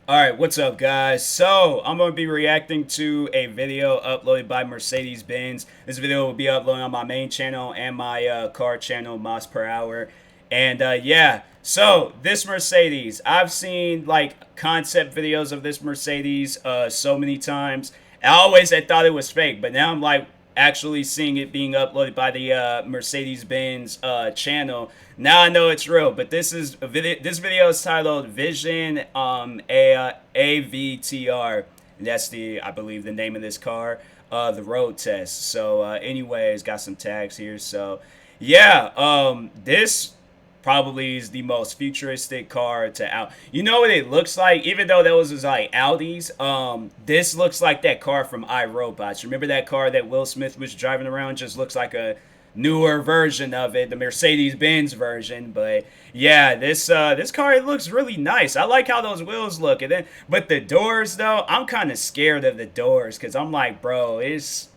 Alright, what's up guys? So, I'm going to be reacting to a video uploaded by Mercedes-Benz. This video will be uploaded on my main channel and my car channel, Moss Per Hour. And yeah, so this Mercedes, I've seen like concept videos of this Mercedes so many times. I always had thought it was fake, but now I'm like actually seeing it being uploaded by the Mercedes-Benz channel. Now I know it's real, but this is a video. This video is titled Vision AVTR. And that's I believe the name of this car, the road test. So anyways, got some tags here. So yeah, this probably is the most futuristic car to out. You know what it looks like? Even though those was like Audis, this looks like that car from iRobots. Remember that car that Will Smith was driving around? Just looks like a newer version of it, the Mercedes-Benz version. But yeah, this car, it looks really nice. I like how those wheels look. And then, but the doors though, I'm kind of scared of the doors because I'm like, bro, it's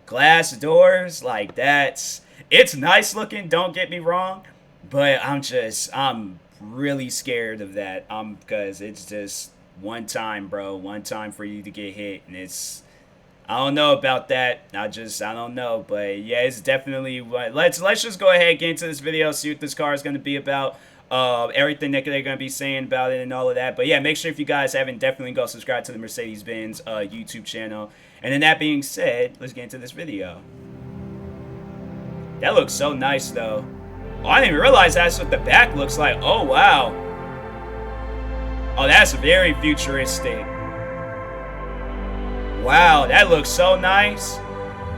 glass doors like it's nice looking. Don't get me wrong. But I'm really scared of that. Because it's just one time, bro. One time for you to get hit, and I don't know about that. I don't know. But yeah, it's definitely. Let's just go ahead and get into this video. See what this car is going to be about. Everything that they're going to be saying about it and all of that. But yeah, make sure if you guys haven't, definitely go subscribe to the Mercedes-Benz YouTube channel. And then that being said, let's get into this video. That looks so nice though. Oh, I didn't even realize that's what the back looks like. Oh, wow. Oh, that's very futuristic. Wow, that looks so nice.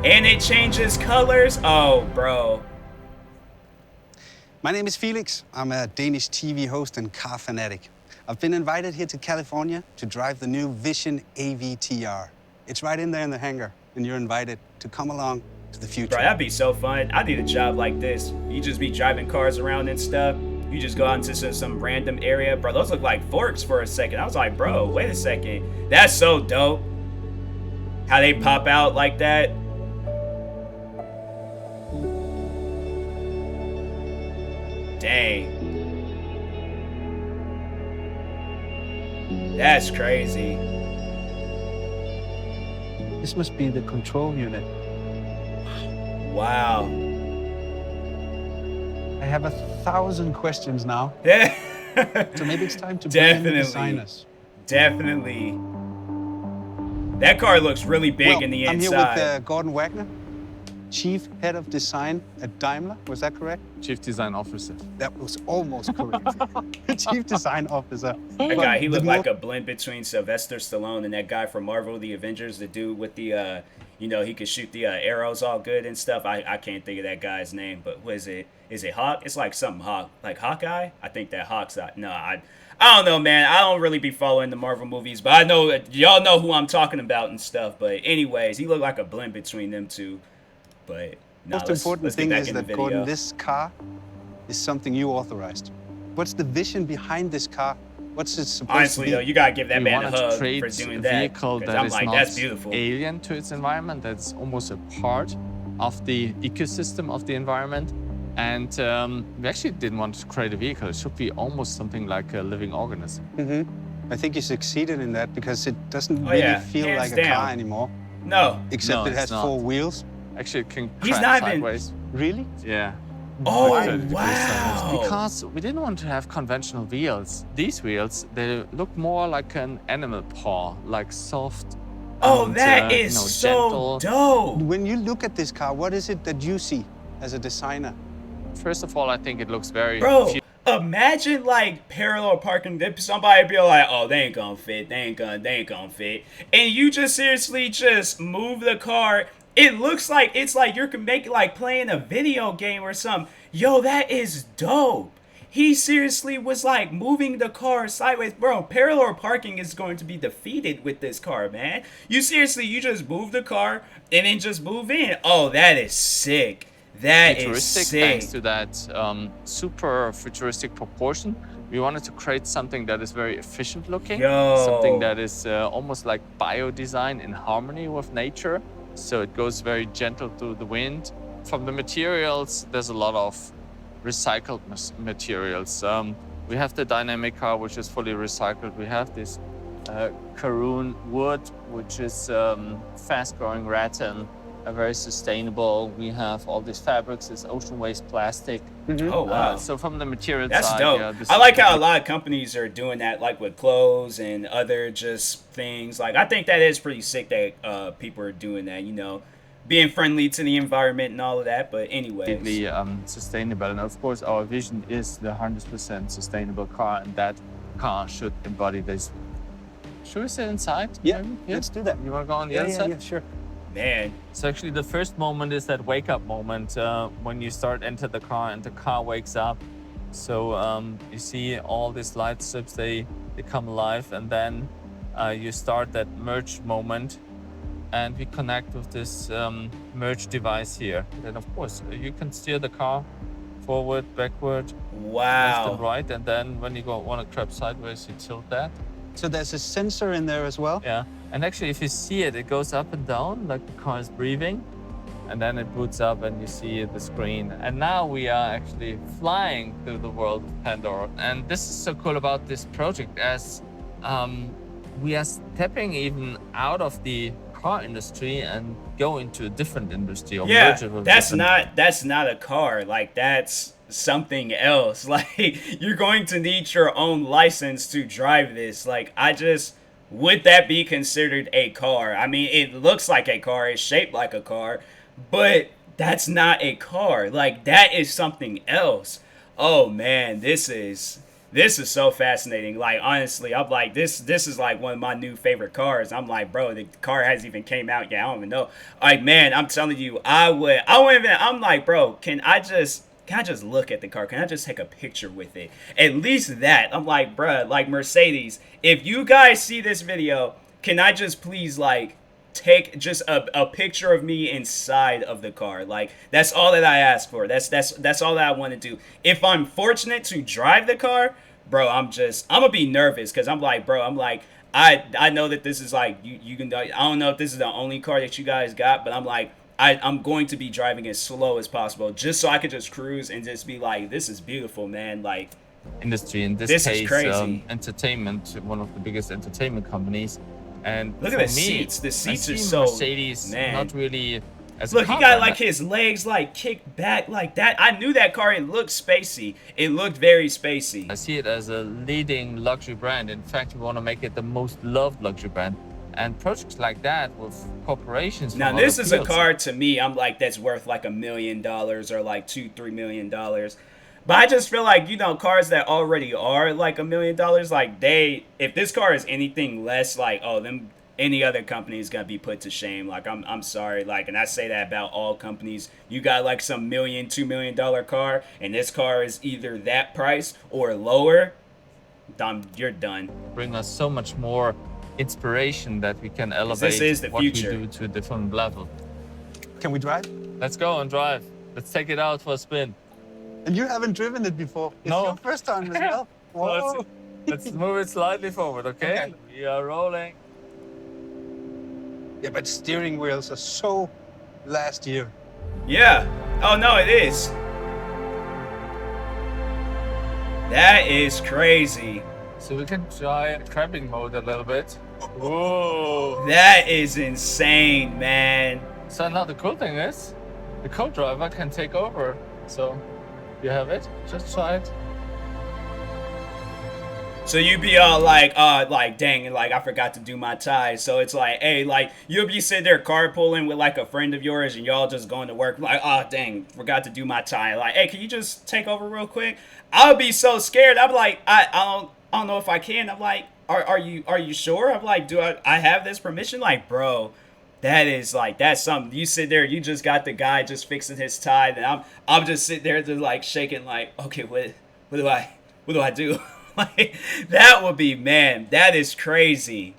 And it changes colors. Oh, bro. My name is Felix. I'm a Danish TV host and car fanatic. I've been invited here to California to drive the new Vision AVTR. It's right in there in the hangar, and you're invited to come along to the future. Bro, that'd be so fun. I need a job like this. You just be driving cars around and stuff. You just go out into some random area. Bro, those look like forks for a second. I was like, bro, wait a second. That's so dope. How they pop out like that. Dang. That's crazy. This must be the control unit. Wow. I have 1,000 questions now. Yeah. So maybe it's time to bring in the Definitely. designers. Definitely. That car looks really big in the inside. I'm here with Gordon Wagner, Chief Head of Design at Daimler. Was that correct? Chief Design Officer. That was almost correct. Chief Design Officer. That guy, he looked like a blend between Sylvester Stallone and that guy from Marvel, the Avengers, the dude with the, you know, he could shoot the arrows all good and stuff. I can't think of that guy's name, but what is it? Is it Hawk? It's like something Hawk, like Hawkeye? I think that Hawk's out. No, I don't know, man. I don't really be following the Marvel movies, but I know y'all know who I'm talking about and stuff. But anyways, he looked like a blend between them two. But nah, Most important let's get thing back is in the that, video. Gordon, this car is something you authorized. What's the vision behind this car? What's it supposed Honestly, to be? though, you gotta give that We man a wanted to hug create for doing a that. vehicle 'Cause that I'm is like, not that's beautiful. alien to its environment, that's almost a part of the ecosystem of the environment. And we actually didn't want to create a vehicle. It should be almost something like a living organism. I think you succeeded in that because it doesn't Oh, really yeah. feel Hands like a down. car anymore. No. Except No, it it's has not. 4 wheels. Actually, it can He's crash not even- sideways. Really? Yeah. Oh, Like 30 degrees sideways. wow. Because we didn't want to have conventional wheels. These wheels, they look more like an animal paw, like soft. Oh, and, that you is know, so gentle. dope. When you look at this car, what is it that you see as a designer? First of all, I think it looks very Bro, imagine like parallel parking. Somebody be like, "Oh, they ain't gonna fit. They ain't gonna fit." And you just seriously just move the car. It looks like it's like you're making like playing a video game or something. Yo, that is dope. He seriously was like moving the car sideways. Bro, parallel parking is going to be defeated with this car, man. You just move the car and then just move in. Oh, that is sick. That is futuristic sick. thanks to that super futuristic proportion. We wanted to create something that is very efficient looking, Yo. something that is almost like bio-design in harmony with nature. So it goes very gentle through the wind. From the materials, there's a lot of recycled materials. We have the dynamic car, which is fully recycled. We have this Karoon wood, which is fast-growing rattan, very sustainable. We have all these fabrics, this ocean waste plastic. Oh wow. So from the material That's side, dope. yeah, this I is like how a really- lot of companies are doing that, like with clothes and other just things. Like I think that is pretty sick that people are doing that. You know, being friendly to the environment and all of that. But anyways, completely sustainable. And of course, our vision is the 100% sustainable car, and that car should embody this. Should we sit inside? Yeah, maybe? let's do that. You want to go on the other side? Yeah, sure. man, So actually, the first moment is that wake-up moment when you enter the car and the car wakes up. So you see all these light strips, they come alive, and then you start that merge moment, and we connect with this merge device here. Then of course you can steer the car forward, backward, left and wow. right, and then when you want to grab sideways, you tilt that. So there's a sensor in there as well? Yeah, and actually if you see it, it goes up and down like the car is breathing, and then it boots up and you see the screen. And now we are actually flying through the world of Pandora. And this is so cool about this project, as we are stepping even out of the car industry and go into a different industry. Or Yeah, merge it with that's different- not a car. Like that's something else. Like you're going to need your own license to drive this. Like would that be considered a car? I mean, it looks like a car, it's shaped like a car, but that's not a car. Like that is something else. Oh man, this is so fascinating. Like honestly, I'm like this is like one of my new favorite cars. I'm like, bro, the car hasn't even came out yet. I don't even know. Like man, I'm telling you, I wouldn't even. I'm like, bro, can I just look at the car? Can I just take a picture with it? At least that. I'm like, bruh, like Mercedes, if you guys see this video, can I just please like take just a picture of me inside of the car? Like that's all that I ask for. That's all that I want to do. If I'm fortunate to drive the car, bro, I'm gonna be nervous because I'm like, bro, I'm like, I know that this is like you can. I don't know if this is the only car that you guys got, but I'm like, I'm going to be driving as slow as possible just so I could just cruise and just be like, this is beautiful, man. Like industry, in this This is case, crazy. entertainment, one of the biggest entertainment companies. And Look at for the me, seats. The seats I are see so Mercedes man. not really as a Look, he car got brand. like his legs like kicked back like that. I knew that car. It looked spacey. It looked very spacey. I see it as a leading luxury brand. In fact, we want to make it the most loved luxury brand. And projects like that with corporations. Now from this other is a fields. car to me. I'm like that's worth like $1 million or like $2-3 million. But I just feel like cars that already are like $1 million, like if this car is anything less, like any other company is gonna be put to shame. Like I'm sorry, like, and I say that about all companies. You got like some $1 million, $2 million car, and this car is either that price or lower. You're done. Bring us so much more inspiration that we can elevate is the what future. we do to a different level. Can we drive? Let's go and drive. Let's take it out for a spin. And you haven't driven it before. It's No. your first time as well. Well, Whoa. Let's move it slightly forward, okay? Okay. We are rolling. Yeah, but steering wheels are so last year. Yeah. Oh no, it is. That is crazy. So we can try trapping mode a little bit. Whoa! That is insane, man. So now the cool thing is, the co-driver can take over. So you have it. Just try it. So you be all like dang, like I forgot to do my ties. So it's like, hey, like you'll be sitting there carpooling with like a friend of yours, and y'all just going to work. Like, oh dang, forgot to do my tie. Like, hey, can you just take over real quick? I'll be so scared. I'm like, I don't know if I can. I'm like, are you sure? I'm like, do I have this permission? Like, bro, that's something. You sit there, you just got the guy just fixing his tie, and I'm just sitting there just like shaking, like, okay, what do I do? Like, that would be, man, that is crazy.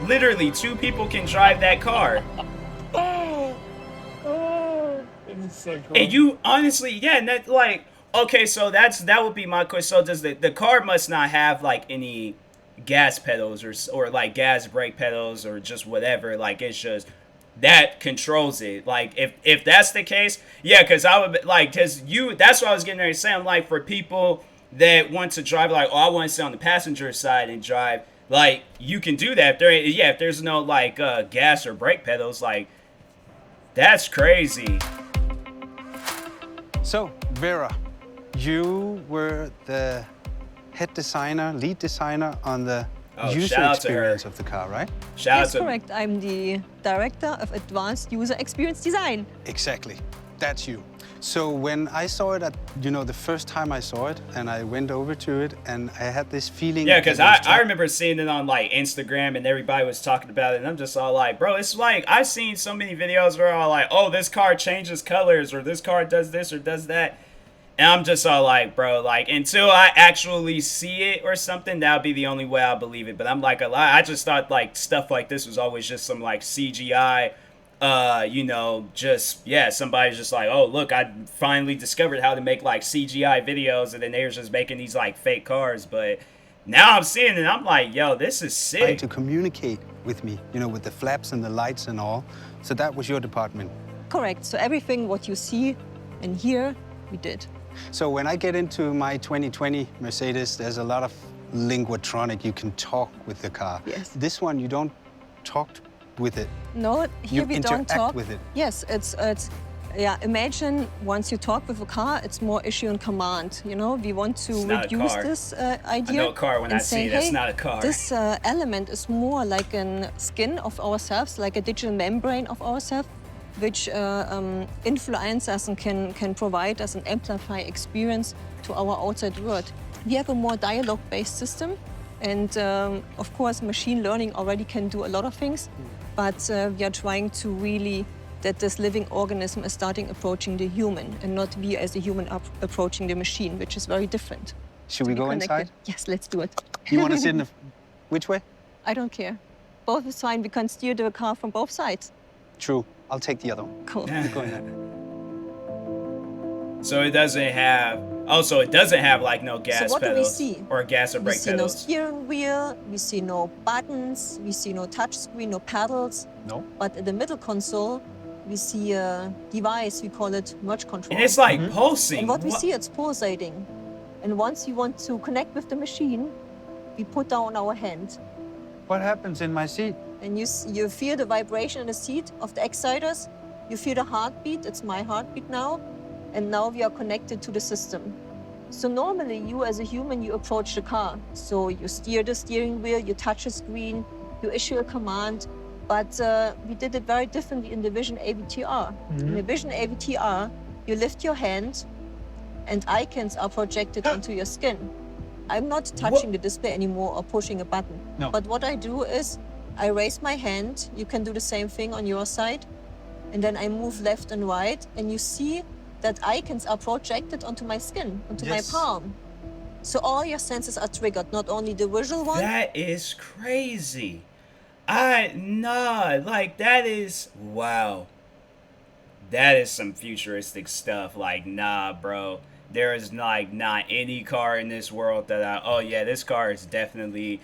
Literally, 2 people can drive that car. It's so cool. And you honestly, yeah, and that like, okay, so that would be my question. So does the car must not have like any gas pedals or like gas brake pedals or just whatever? Like it's just that controls it. Like if that's the case, yeah, because I would like because that's what I was getting ready to say. I'm like for people that want to drive, like, oh, I want to sit on the passenger side and drive. Like you can do that. If there's no like gas or brake pedals, like that's crazy. So, Vera, you were the lead designer on the user shout out to her. experience of the car, right? Shout Yes, out to correct. I'm the Director of Advanced User Experience Design. Exactly. That's you. So when I saw it the first time I saw it, and I went over to it, and I had this feeling. Yeah, because I remember seeing it on like Instagram, and everybody was talking about it, and I'm just all like, bro, it's like I've seen so many videos where all like, oh, this car changes colors, or this car does this or does that, and I'm just all like, bro, like until I actually see it or something, that'll be the only way I'll believe it. But I'm like, I just thought like stuff like this was always just some like CGI. Somebody's just like, oh, look, I finally discovered how to make like CGI videos, and then they were just making these like fake cars. But now I'm seeing it, and I'm like, yo, this is sick. Trying to communicate with me, with the flaps and the lights and all. So that was your department. Correct. So everything what you see and hear, we did. So when I get into my 2020 Mercedes, there's a lot of linguatronic. You can talk with the car. Yes. This one, you don't talk with it. No, here we don't interact talk with it. Yes, it's imagine once you talk with a car, it's more issue and command. We want to reduce this idea. I know a car when I see it. It's hey, not a car. This element is more like a skin of ourselves, like a digital membrane of ourselves, which influence us and can provide us an amplify experience to our outside world. We have a more dialogue-based system, and of course, machine learning already can do a lot of things. But we are trying to really that this living organism is starting approaching the human and not we as a human approaching the machine, which is very different. Should we go inside? Yes, let's do it. You want to sit in the... Which way? I don't care. Both is fine. We can steer the car from both sides. True. I'll take the other one. Cool. Go ahead. So it doesn't have... Also, it doesn't have like no gas so what pedals do we see? or gas or brake we see pedals. no steering wheel, we see no buttons, we see no touch screen, no pedals. No. But in the middle console, we see a device, we call it merge control. And it's like pulsing. And what we see, it's pulsating. And once you want to connect with the machine, we put down our hand. What happens in my seat? And you feel the vibration in the seat of the exciters. You feel the heartbeat. It's my heartbeat now. And now we are connected to the system. So normally you as a human, you approach the car. So you steer the steering wheel, you touch a screen, you issue a command. But we did it very differently in the Vision AVTR. In the Vision AVTR, you lift your hand and icons are projected onto your skin. I'm not touching the display anymore or pushing a button. No. But what I do is I raise my hand. You can do the same thing on your side. And then I move left and right, and you see that icons are projected onto my skin, onto my palm. So all your senses are triggered, not only the visual one. That is crazy. Like that is, wow. That is some futuristic stuff. Like, nah, bro. There is like not any car in this world that oh yeah, this car is definitely,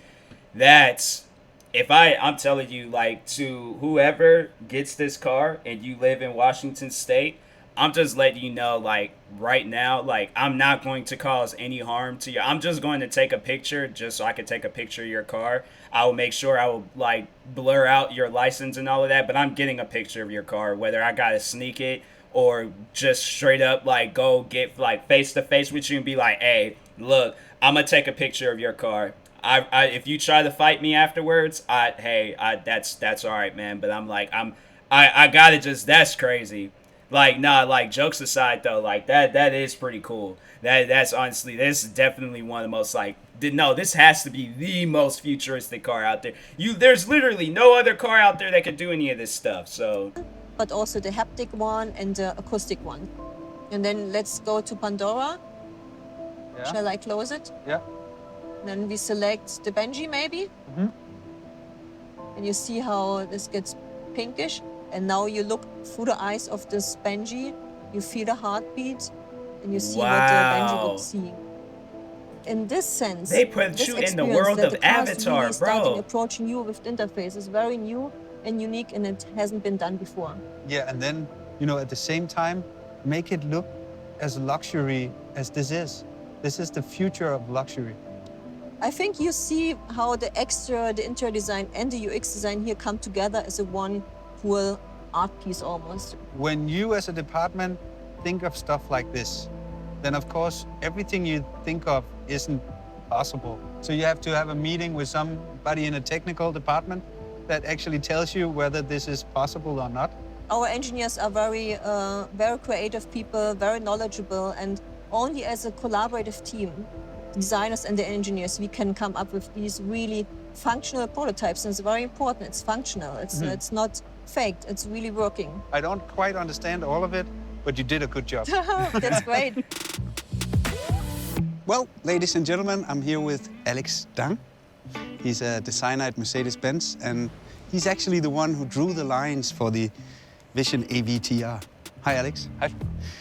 I'm telling you, like, to whoever gets this car and you live in Washington State, I'm just letting you know, like, right now, like, I'm not going to cause any harm to you. I'm just going to take a picture just so I can take a picture of your car. I will make sure I will, like, blur out your license and all of that, but I'm getting a picture of your car, whether I got to sneak it or just straight up, like, go get, like, face-to-face with you and be like, hey, look, I'm going to take a picture of your car. If you try to fight me afterwards, that's all right, man. But I'm like, I gotta just, that's crazy. Like, nah, like, jokes aside, though, like, that is pretty cool. That's honestly, this is definitely one of the most, like, no, this has to be the most futuristic car out there. There's literally no other car out there that could do any of this stuff, so. But also the haptic one and the acoustic one. And then let's go to Pandora. Yeah. Shall I close it? Yeah. Then we select the Benji, maybe. And you see how this gets pinkish. And now you look through the eyes of this Benji, you feel the heartbeat, and you see what the Benji would see. In this sense, they put you in the world of AVTR, really starting bro. approaching you with interface is very new, and unique, and it hasn't been done before. Yeah, and then, you know, at the same time, make it look as luxury as this is. This is the future of luxury. I think you see how the exterior, the interior design, and the UX design here come together as a one whole art piece almost. When you as a department think of stuff like this, then of course everything you think of isn't possible. So you have to have a meeting with somebody in a technical department that actually tells you whether this is possible or not. Our engineers are very creative people, very knowledgeable, and only as a collaborative team, the designers and the engineers, we can come up with these really functional prototypes. And it's very important. It's functional. It's not faked. It's really working. I don't quite understand all of it, but you did a good job. That's great. Well, ladies and gentlemen, I'm here with Alex Dang. He's a designer at Mercedes-Benz, and he's actually the one who drew the lines for the Vision AVTR. Hi, Alex. Hi.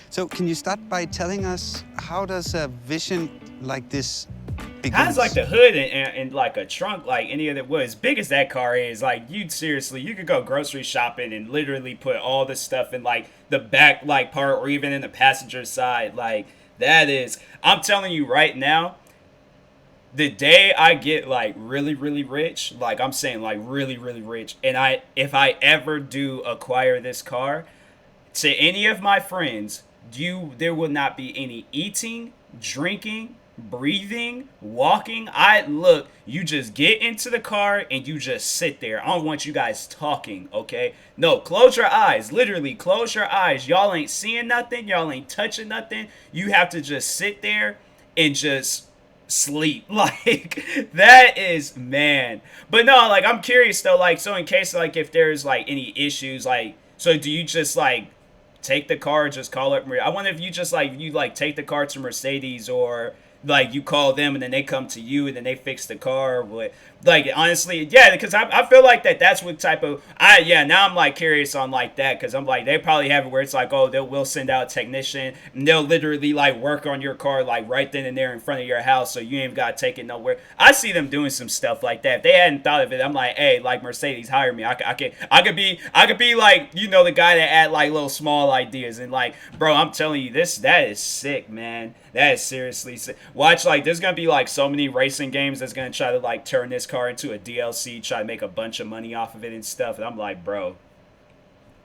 So can you start by telling us, how does a Vision like this begin? Has like the hood and like a trunk, like any of the wood, as big as that car is, like you could go grocery shopping and literally put all this stuff in like the back like part or even in the passenger side. Like that is, I'm telling you right now, the day I get like really, really rich, like I'm saying like really, really rich, and if I ever do acquire this car, to any of my friends, there will not be any eating, drinking, breathing, walking. You just get into the car and you just sit there. I don't want you guys talking, okay? No, close your eyes. Literally, close your eyes. Y'all ain't seeing nothing. Y'all ain't touching nothing. You have to just sit there and just sleep. Like, that is, man. But no, like, I'm curious, though, like, so in case, like, if there's, like, any issues, like, so do you just, like, take the car, just call it? I wonder if you just, like, take the car to Mercedes, or like you call them and then they come to you and then they fix the car. But like, honestly, yeah, because I feel like that's what type of, now I'm like curious on like that, because I'm like, they probably have it where it's like, oh, we'll send out a technician and they'll literally like work on your car like right then and there in front of your house, so you ain't got to take it nowhere. I see them doing some stuff like that. If they hadn't thought of it, I'm like, hey, like Mercedes, hire me. I could be like, you know, the guy that add like little small ideas, and like, bro, I'm telling you, that is sick, man. That is seriously sick. Watch, like, there's gonna be like so many racing games that's gonna try to like turn this car into a DLC, try to make a bunch of money off of it and stuff. And I'm like, bro,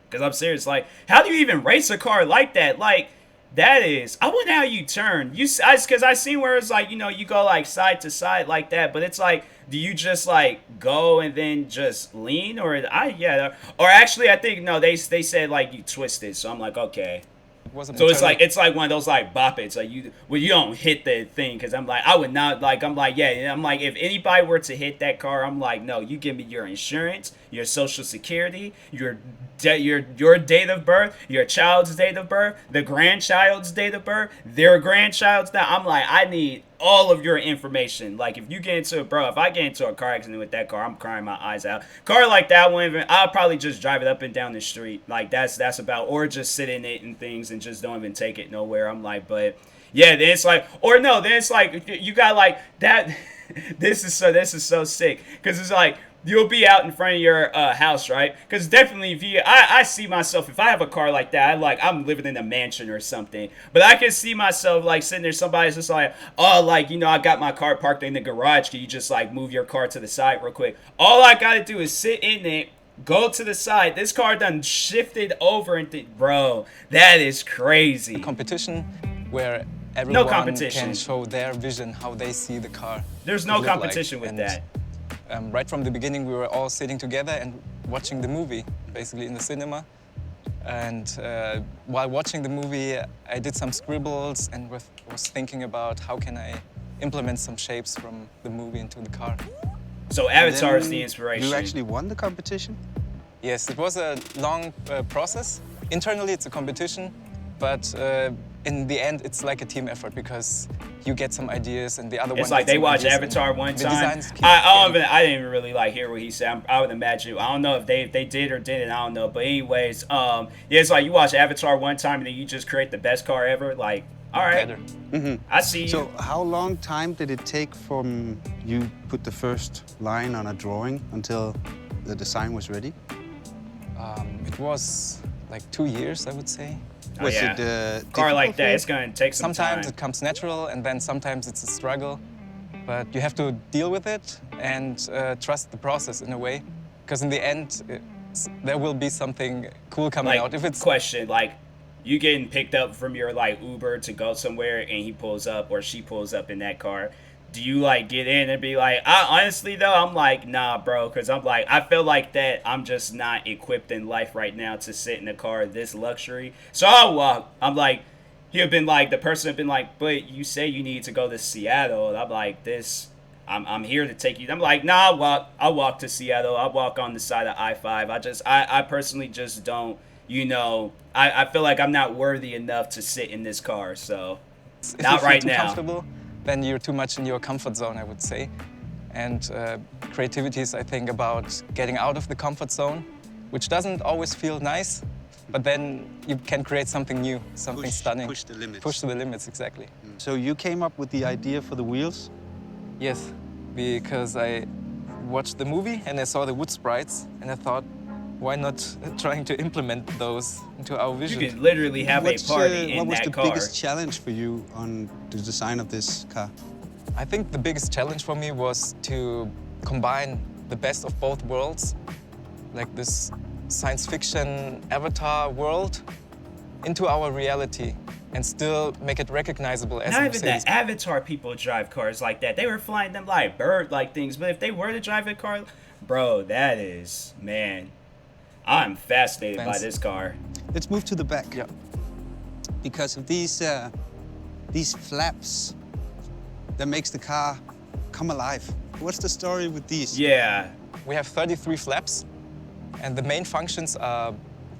because I'm serious. Like, how do you even race a car like that? Like, that is, I wonder how you turn. Because I seen where it's like, you know, you go like side to side like that, but it's like, do you just like go and then just lean, or actually I think no, they said like you twist it. So I'm like, okay. So it's like one of those like bop it's like you don't hit the thing, because I'm like, I would not, like, I'm like, yeah, I'm like, if anybody were to hit that car, I'm like, no, you give me your insurance, your social security, your date of birth, your child's date of birth, the grandchild's date of birth, their grandchild's. Now I'm like, I need all of your information. Like, if I get into a car accident with that car, I'm crying my eyes out. Car like that one, I'll probably just drive it up and down the street. Like, that's about, or just sit in it and things and just don't even take it nowhere. I'm like, but yeah, then it's like, or no, then it's like, you got like that. This is so sick, because it's like, you'll be out in front of your house, right? Because definitely, I see myself, if I have a car like that, I'm living in a mansion or something. But I can see myself like sitting there, somebody's just like, oh, like, you know, I got my car parked in the garage. Can you just like move your car to the side real quick? All I gotta do is sit in it, go to the side. This car done shifted over, and bro, that is crazy. A competition where everyone competition. can show their vision, how they see the car. There's no competition with that. Right from the beginning, we were all sitting together and watching the movie, basically in the cinema. And while watching the movie, I did some scribbles and was thinking about how can I implement some shapes from the movie into the car. So AVTR is the inspiration. You actually won the competition? Yes, it was a long process. Internally, it's a competition, but in the end, it's like a team effort, because you get some ideas and the other one. It's like they watch AVTR one time. I didn't even really like hear what he said. I would imagine. I don't know if they did or didn't. I don't know. But anyways, yeah, it's like you watch AVTR one time and then you just create the best car ever. Like, all right, I see you. So how long time did it take from you put the first line on a drawing until the design was ready? It was like 2 years, I would say. Oh, Was yeah. it Car like difficult that, for it's gonna take some Sometimes time. it comes natural, and then sometimes it's a struggle. But you have to deal with it and trust the process in a way, because in the end, there will be something cool coming Like, out. If it's question, like, you getting picked up from your like Uber to go somewhere, and he pulls up or she pulls up in that car. Do you like get in and be like, honestly though, I'm like, nah, bro, because I'm like, I feel like that I'm just not equipped in life right now to sit in a car this luxury. So I'll walk. I'm like, he'll been like, the person have been like, but you say you need to go to Seattle, and I'm like, I'm here to take you. I'm like, nah, I'll walk to Seattle. I'll walk on the side of I-5. I personally just don't, I feel like I'm not worthy enough to sit in this car, so if not you feel right too now. comfortable, then you're too much in your comfort zone, I would say. And creativity is, I think, about getting out of the comfort zone, which doesn't always feel nice, but then you can create something new, something stunning. Push the limits. Push to the limits, exactly. So you came up with the idea for the wheels? Yes, because I watched the movie and I saw the wood sprites, and I thought, why not trying to implement those into our You vision? could literally have a party in what was that the car. biggest challenge for you on the design of this car? I think the biggest challenge for me was to combine the best of both worlds, like this science fiction avatar world, into our reality, and still make it recognizable as a Not even Mercedes. that Avatar people drive cars like that. They were flying them like bird-like things. But if they were to drive a car, bro, that is, man, I'm fascinated by Thanks. this car. Let's move to the back. Yeah. Because of these flaps that makes the car come alive. What's the story with these? Yeah, We have 33 flaps, and the main functions are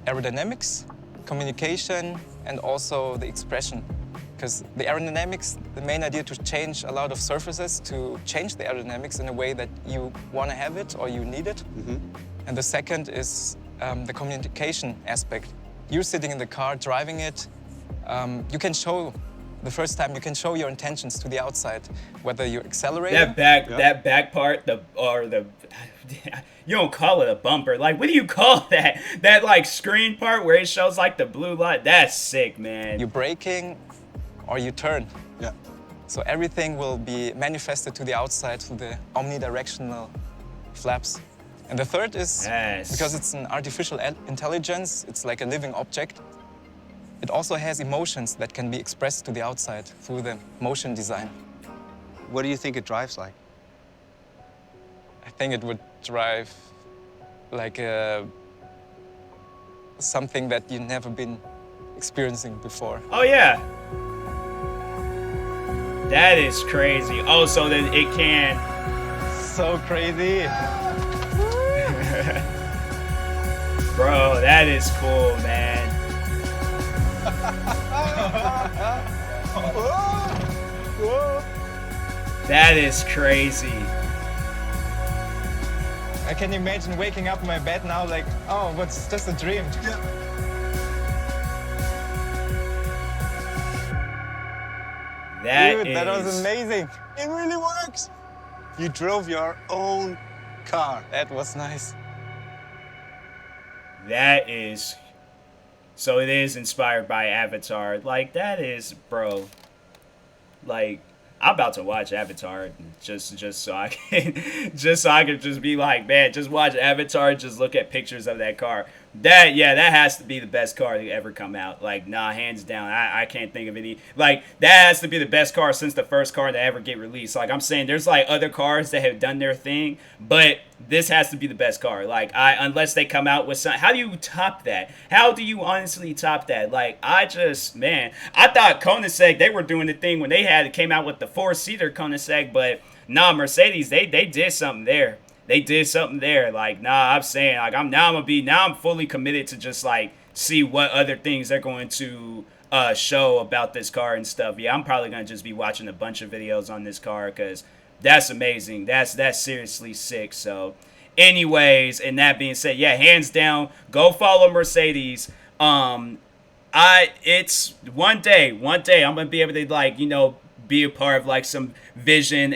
aerodynamics, communication, and also the expression. Because the aerodynamics, the main idea to change a lot of surfaces, to change the aerodynamics in a way that you want to have it or you need it. And the second is the communication aspect. You're sitting in the car, driving it. You can show, the first time, you can show your intentions to the outside, whether you're accelerating. that back part, you don't call it a bumper. Like, what do you call that? That like screen part where it shows like the blue light. That's sick, man. You're braking or you turn. Yeah. So everything will be manifested to the outside through the omnidirectional flaps. And the third is, Yes. because it's an artificial intelligence, it's like a living object. It also has emotions that can be expressed to the outside through the motion design. What do you think it drives like? I think it would drive like something that you've never been experiencing before. Oh yeah. That is crazy. Oh, so that it can. So crazy. Bro, that is cool, man. That is crazy. I can imagine waking up in my bed now like, oh, what's just a dream. That Dude, that was is- amazing. It really works. You drove your own car. That was nice. That is. So it is inspired by Avatar. Like, that is, bro. Like, I'm about to watch Avatar just so I can just be like, man, just watch Avatar and just look at pictures of that car. That has to be the best car to ever come out. Like, nah, hands down. I can't think of any. Like, that has to be the best car since the first car to ever get released. Like, I'm saying there's like other cars that have done their thing, but this has to be the best car. Like, unless they come out with some, how do you top that? How do you honestly top that? Like, I thought Koenigsegg, they were doing the thing when they came out with the 4-seater Koenigsegg, but nah, Mercedes, they did something there. They did something there. Like, nah, I'm saying, like, I'm fully committed to just like see what other things they're going to show about this car and stuff. Yeah, I'm probably gonna just be watching a bunch of videos on this car because that's amazing. That's seriously sick. So, anyways, and that being said, yeah, hands down, go follow Mercedes. It's one day I'm gonna be able to, like, be a part of like some Vision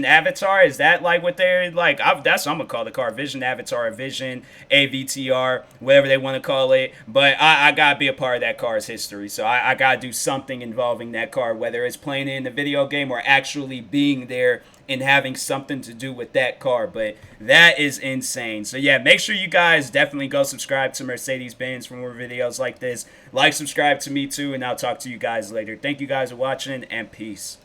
Avatar. Is that like what they're like? That's what I'm gonna call the car, Vision Avatar, Vision AVTR, whatever they want to call it. But I gotta be a part of that car's history, so I gotta do something involving that car, whether it's playing it in the video game or actually being there and having something to do with that car. But that is insane. So yeah, make sure you guys definitely go subscribe to Mercedes-Benz for more videos like this. Like, subscribe to me too, and I'll talk to you guys later. Thank you guys for watching, and peace.